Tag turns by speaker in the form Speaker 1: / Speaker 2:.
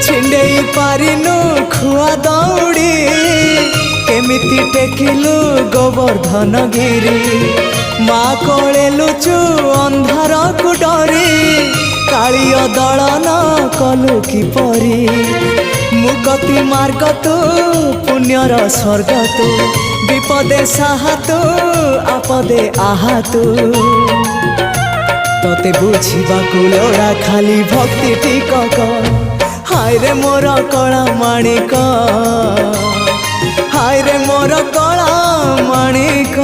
Speaker 1: छिंडेई पारिनु खुआ दौड़ी केमिति टेकिलु गोवर्धन गिरी माँ कोले लुचु अंधार को डरी कालिय दलन कलु किपरि मुकति मार्ग तू पुण्यर स्वर्ग तू विपदे साहा तू आपदे आहा तू तोते बुझिबाकु लोड़ा खाली भक्ति टिकक हाय रे मोर कला माणिक हाय रे मोर कला माणिक।